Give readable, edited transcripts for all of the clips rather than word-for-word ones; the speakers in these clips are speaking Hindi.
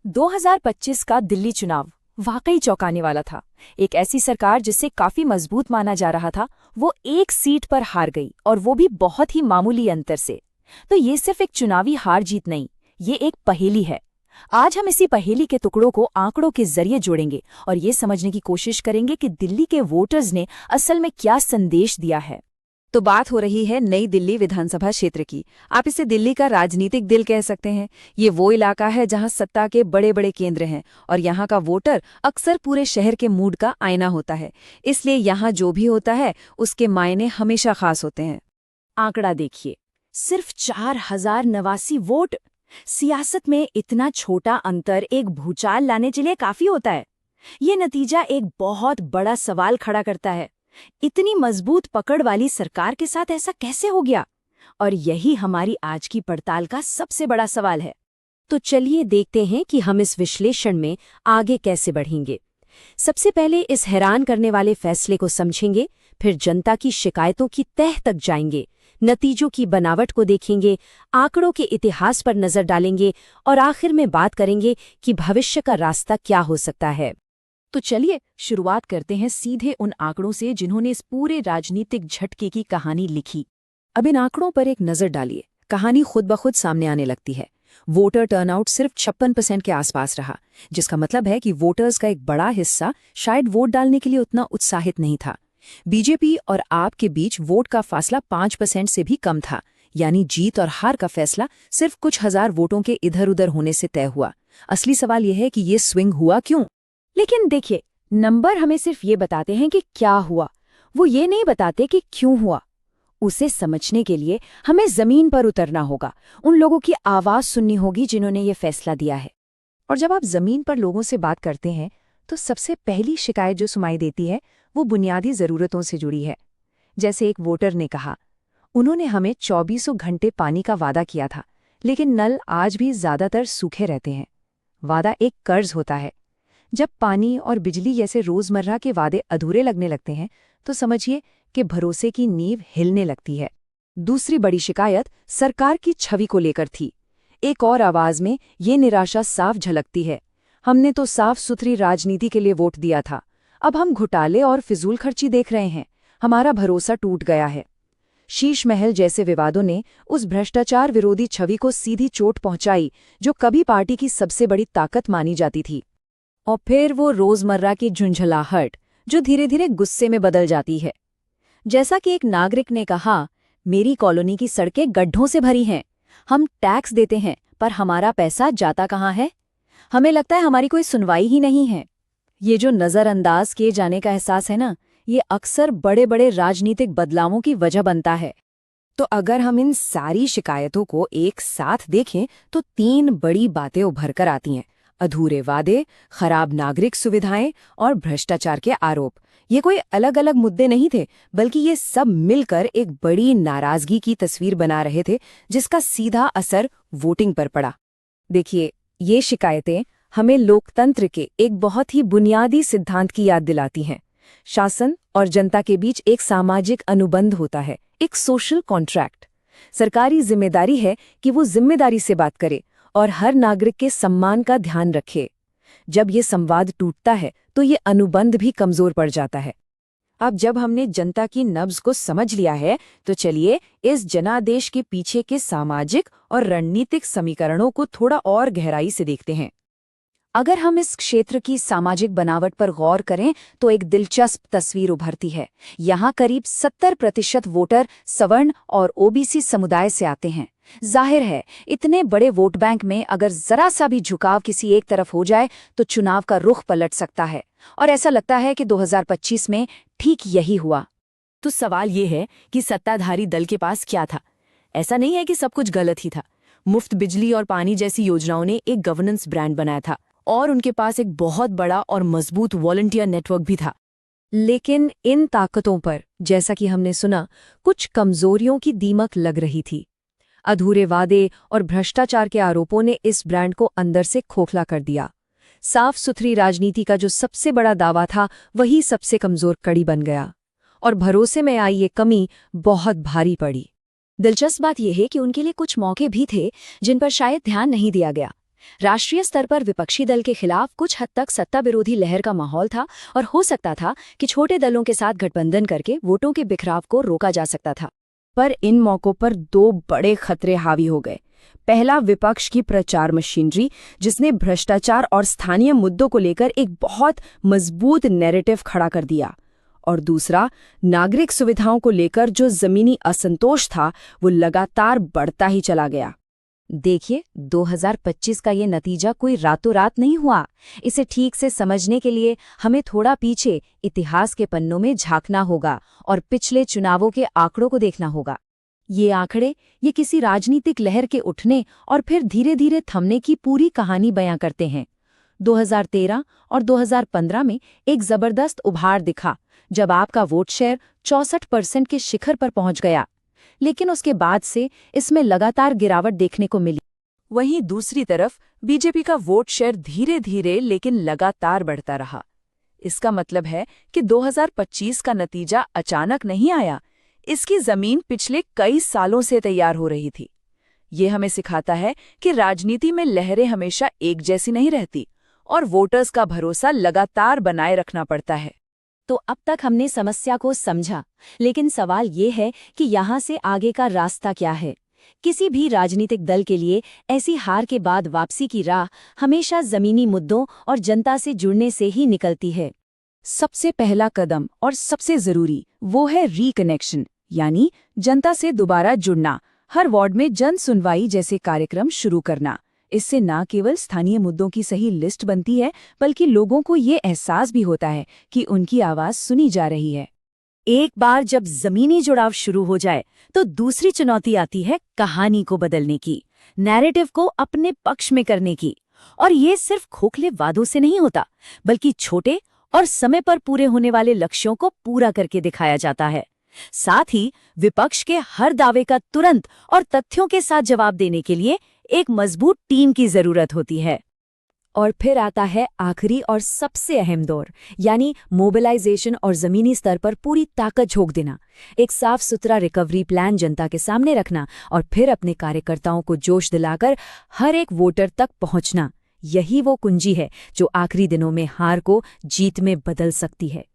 2025 का दिल्ली चुनाव वाकई चौंकाने वाला था। एक ऐसी सरकार जिसे काफी मजबूत माना जा रहा था, वो एक सीट पर हार गई, और वो भी बहुत ही मामूली अंतर से। तो ये सिर्फ एक चुनावी हार जीत नहीं, ये एक पहेली है। आज हम इसी पहेली के टुकड़ों को आंकड़ों के जरिए जोड़ेंगे और ये समझने की कोशिश करेंगे कि दिल्ली के वोटर्स ने असल में क्या संदेश दिया है। तो बात हो रही है नई दिल्ली विधानसभा क्षेत्र की। आप इसे दिल्ली का राजनीतिक दिल कह सकते हैं। ये वो इलाका है जहां सत्ता के बड़े बड़े केंद्र हैं और यहां का वोटर अक्सर पूरे शहर के मूड का आईना होता है। इसलिए यहां जो भी होता है उसके मायने हमेशा खास होते हैं। आंकड़ा देखिए, सिर्फ 4089 वोट। सियासत में इतना छोटा अंतर एक भूचाल लाने के लिए काफी होता है। ये नतीजा एक बहुत बड़ा सवाल खड़ा करता है। इतनी मजबूत पकड़ वाली सरकार के साथ ऐसा कैसे हो गया? और यही हमारी आज की पड़ताल का सबसे बड़ा सवाल है। तो चलिए देखते हैं कि हम इस विश्लेषण में आगे कैसे बढ़ेंगे। सबसे पहले इस हैरान करने वाले फैसले को समझेंगे, फिर जनता की शिकायतों की तह तक जाएंगे, नतीजों की बनावट को देखेंगे, आंकड़ों के इतिहास पर नजर डालेंगे और आखिर में बात करेंगे कि भविष्य का रास्ता क्या हो सकता है। तो चलिए शुरुआत करते हैं सीधे उन आंकड़ों से जिन्होंने इस पूरे राजनीतिक झटके की कहानी लिखी। अब इन आंकड़ों पर एक नजर डालिए। कहानी खुद ब खुद सामने आने लगती है। वोटर टर्नआउट सिर्फ 56% के आसपास रहा, जिसका मतलब है कि वोटर्स का एक बड़ा हिस्सा शायद वोट डालने के लिए उतना उत्साहित नहीं था। बीजेपी और आप के बीच वोट का फासला 5% से भी कम था, यानी जीत और हार का फैसला सिर्फ कुछ हजार वोटों के इधर उधर होने से तय हुआ। असली सवाल यह है कि ये स्विंग हुआ क्यों? लेकिन देखिए, नंबर हमें सिर्फ ये बताते हैं कि क्या हुआ, वो ये नहीं बताते कि क्यों हुआ। उसे समझने के लिए हमें जमीन पर उतरना होगा, उन लोगों की आवाज सुननी होगी जिन्होंने ये फैसला दिया है। और जब आप जमीन पर लोगों से बात करते हैं तो सबसे पहली शिकायत जो सुनाई देती है वो बुनियादी जरूरतों से जुड़ी है। जैसे एक वोटर ने कहा, उन्होंने हमें 24 घंटे पानी का वादा किया था, लेकिन नल आज भी ज्यादातर सूखे रहते हैं। वादा एक कर्ज होता है। जब पानी और बिजली जैसे रोजमर्रा के वादे अधूरे लगने लगते हैं तो समझिए कि भरोसे की नींव हिलने लगती है। दूसरी बड़ी शिकायत सरकार की छवि को लेकर थी। एक और आवाज में ये निराशा साफ झलकती है। हमने तो साफ सुथरी राजनीति के लिए वोट दिया था, अब हम घोटाले और फिजूल खर्ची देख रहे हैं। हमारा भरोसा टूट गया है। शीश महल जैसे विवादों ने उस भ्रष्टाचार विरोधी छवि को सीधी चोट पहुंचाई जो कभी पार्टी की सबसे बड़ी ताकत मानी जाती थी। और फिर वो रोजमर्रा की झुंझलाहट जो धीरे धीरे गुस्से में बदल जाती है। जैसा कि एक नागरिक ने कहा, मेरी कॉलोनी की सड़कें गड्ढों से भरी हैं। हम टैक्स देते हैं पर हमारा पैसा जाता कहाँ है? हमें लगता है हमारी कोई सुनवाई ही नहीं है। ये जो नज़रअंदाज किए जाने का एहसास है ना, ये अक्सर बड़े बड़े राजनीतिक बदलावों की वजह बनता है। तो अगर हम इन सारी शिकायतों को एक साथ देखें तो 3 बड़ी बातें उभर कर आती हैं: अधूरे वादे, खराब नागरिक सुविधाएं और भ्रष्टाचार के आरोप। ये कोई अलग अलग मुद्दे नहीं थे, बल्कि ये सब मिलकर एक बड़ी नाराजगी की तस्वीर बना रहे थे, जिसका सीधा असर वोटिंग पर पड़ा। देखिए, ये शिकायतें हमें लोकतंत्र के एक बहुत ही बुनियादी सिद्धांत की याद दिलाती हैं। शासन और जनता के बीच एक सामाजिक अनुबंध होता है, एक सोशल कॉन्ट्रैक्ट। सरकारी जिम्मेदारी है कि वो जिम्मेदारी से बात करे और हर नागरिक के सम्मान का ध्यान रखे। जब ये संवाद टूटता है तो ये अनुबंध भी कमजोर पड़ जाता है। अब जब हमने जनता की नब्ज को समझ लिया है तो चलिए इस जनादेश के पीछे के सामाजिक और रणनीतिक समीकरणों को थोड़ा और गहराई से देखते हैं। अगर हम इस क्षेत्र की सामाजिक बनावट पर गौर करें तो एक दिलचस्प तस्वीर उभरती है। यहाँ करीब 70% वोटर सवर्ण और ओबीसी समुदाय से आते हैं। जाहिर है, इतने बड़े वोट बैंक में अगर जरा सा भी झुकाव किसी एक तरफ हो जाए तो चुनाव का रुख पलट सकता है। और ऐसा लगता है कि 2025 में ठीक यही हुआ। तो सवाल ये है कि सत्ताधारी दल के पास क्या था? ऐसा नहीं है कि सब कुछ गलत ही था। मुफ्त बिजली और पानी जैसी योजनाओं ने एक गवर्नेंस ब्रांड बनाया था और उनके पास एक बहुत बड़ा और मजबूत वॉलंटियर नेटवर्क भी था। लेकिन इन ताकतों पर, जैसा कि हमने सुना, कुछ कमजोरियों की दीमक लग रही थी। अधूरे वादे और भ्रष्टाचार के आरोपों ने इस ब्रांड को अंदर से खोखला कर दिया। साफ सुथरी राजनीति का जो सबसे बड़ा दावा था वही सबसे कमजोर कड़ी बन गया और भरोसे में आई ये कमी बहुत भारी पड़ी। दिलचस्प बात यह है कि उनके लिए कुछ मौके भी थे जिन पर शायद ध्यान नहीं दिया गया। राष्ट्रीय स्तर पर विपक्षी दल के खिलाफ कुछ हद तक सत्ता विरोधी लहर का माहौल था और हो सकता था कि छोटे दलों के साथ गठबंधन करके वोटों के बिखराव को रोका जा सकता था। पर इन मौकों पर दो बड़े खतरे हावी हो गए। पहला, विपक्ष की प्रचार मशीनरी, जिसने भ्रष्टाचार और स्थानीय मुद्दों को लेकर एक बहुत मजबूत नैरेटिव खड़ा कर दिया। और दूसरा, नागरिक सुविधाओं को लेकर जो जमीनी असंतोष था वो लगातार बढ़ता ही चला गया। देखिए, 2025 का ये नतीजा कोई रातों रात नहीं हुआ। इसे ठीक से समझने के लिए हमें थोड़ा पीछे इतिहास के पन्नों में झांकना होगा और पिछले चुनावों के आंकड़ों को देखना होगा। ये आंकड़े ये किसी राजनीतिक लहर के उठने और फिर धीरे धीरे थमने की पूरी कहानी बयां करते हैं। 2013 और 2015 में एक जबरदस्त उभार दिखा जब आपका वोट शेयर 64% के शिखर पर पहुंच गया, लेकिन उसके बाद से इसमें लगातार गिरावट देखने को मिली। वहीं दूसरी तरफ बीजेपी का वोट शेयर धीरे धीरे लेकिन लगातार बढ़ता रहा। इसका मतलब है कि 2025 का नतीजा अचानक नहीं आया, इसकी जमीन पिछले कई सालों से तैयार हो रही थी। ये हमें सिखाता है कि राजनीति में लहरें हमेशा एक जैसी नहीं रहती और वोटर्स का भरोसा लगातार बनाए रखना पड़ता है। तो अब तक हमने समस्या को समझा, लेकिन सवाल ये है कि यहाँ से आगे का रास्ता क्या है। किसी भी राजनीतिक दल के लिए ऐसी हार के बाद वापसी की राह हमेशा जमीनी मुद्दों और जनता से जुड़ने से ही निकलती है। सबसे पहला कदम और सबसे जरूरी वो है रिकनेक्शन, यानी जनता से दोबारा जुड़ना। हर वार्ड में जन सुनवाई जैसे कार्यक्रम शुरू करना। इससे न केवल स्थानीय मुद्दों की सही लिस्ट बनती है, बल्कि लोगों को ये एहसास भी होता है कि उनकी आवाज सुनी जा रही है। एक बार जब जमीनी जुड़ाव शुरू हो जाए तो दूसरी चुनौती आती है कहानी को बदलने की, नैरेटिव को अपने पक्ष में करने की। और ये सिर्फ खोखले वादों से नहीं होता, बल्कि छोटे और समय पर पूरे होने वाले लक्ष्यों को पूरा करके दिखाया जाता है। साथ ही विपक्ष के हर दावे का तुरंत और तथ्यों के साथ जवाब देने के लिए एक मजबूत टीम की जरूरत होती है। और फिर आता है आखिरी और सबसे अहम दौर, यानी मोबिलाइजेशन और जमीनी स्तर पर पूरी ताकत झोंक देना। एक साफ सुथरा रिकवरी प्लान जनता के सामने रखना और फिर अपने कार्यकर्ताओं को जोश दिलाकर हर एक वोटर तक पहुंचना। यही वो कुंजी है जो आखिरी दिनों में हार को जीत में बदल सकती है।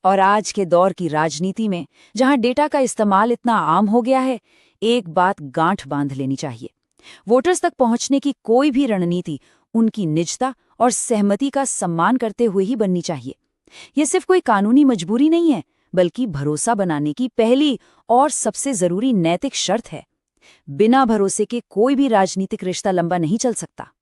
और आज के दौर की राजनीति में, जहां डेटा का इस्तेमाल इतना आम हो गया है, एक बात गांठ बांध लेनी चाहिए। वोटर्स तक पहुंचने की कोई भी रणनीति उनकी निजता और सहमति का सम्मान करते हुए ही बननी चाहिए। ये सिर्फ कोई कानूनी मजबूरी नहीं है, बल्कि भरोसा बनाने की पहली और सबसे जरूरी नैतिक शर्त है। बिना भरोसे के कोई भी राजनीतिक रिश्ता लंबा नहीं चल सकता।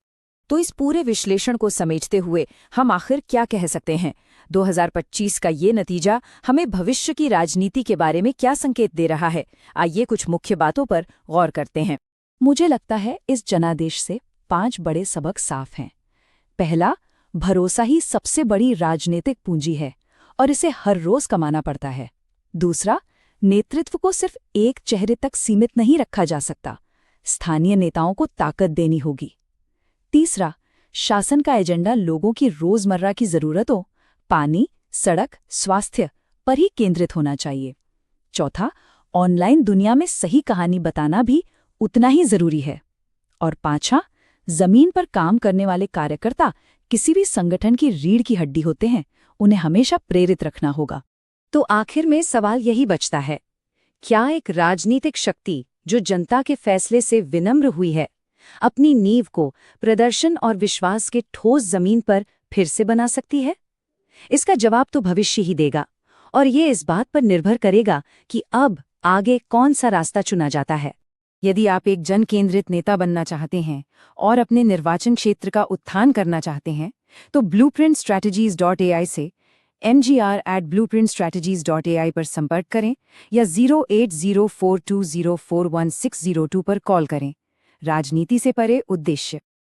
तो इस पूरे विश्लेषण को समेटते हुए हम आखिर क्या कह सकते हैं? 2025 का ये नतीजा हमें भविष्य की राजनीति के बारे में क्या संकेत दे रहा है? आइए कुछ मुख्य बातों पर गौर करते हैं। मुझे लगता है इस जनादेश से 5 बड़े सबक साफ हैं। पहला, भरोसा ही सबसे बड़ी राजनीतिक पूंजी है और इसे हर रोज कमाना पड़ता है। दूसरा, नेतृत्व को सिर्फ एक चेहरे तक सीमित नहीं रखा जा सकता, स्थानीय नेताओं को ताकत देनी होगी। तीसरा, शासन का एजेंडा लोगों की रोजमर्रा की जरूरतों, पानी, सड़क, स्वास्थ्य पर ही केंद्रित होना चाहिए। चौथा, ऑनलाइन दुनिया में सही कहानी बताना भी उतना ही जरूरी है। और पांचवा, जमीन पर काम करने वाले कार्यकर्ता किसी भी संगठन की रीढ़ की हड्डी होते हैं, उन्हें हमेशा प्रेरित रखना होगा। तो आखिर में सवाल यही बचता है, क्या एक राजनीतिक शक्ति जो जनता के फैसले से विनम्र हुई है, अपनी नींव को प्रदर्शन और विश्वास के ठोस जमीन पर फिर से बना सकती है? इसका जवाब तो भविष्य ही देगा, और ये इस बात पर निर्भर करेगा कि अब आगे कौन सा रास्ता चुना जाता है। यदि आप एक जन केंद्रित नेता बनना चाहते हैं और अपने निर्वाचन क्षेत्र का उत्थान करना चाहते हैं, तो blueprintstrategies.ai से mgr@blueprintstrategies.ai पर संपर्क करें या 08042041602 पर कॉल करें। राजनीति से परे उद्देश्य।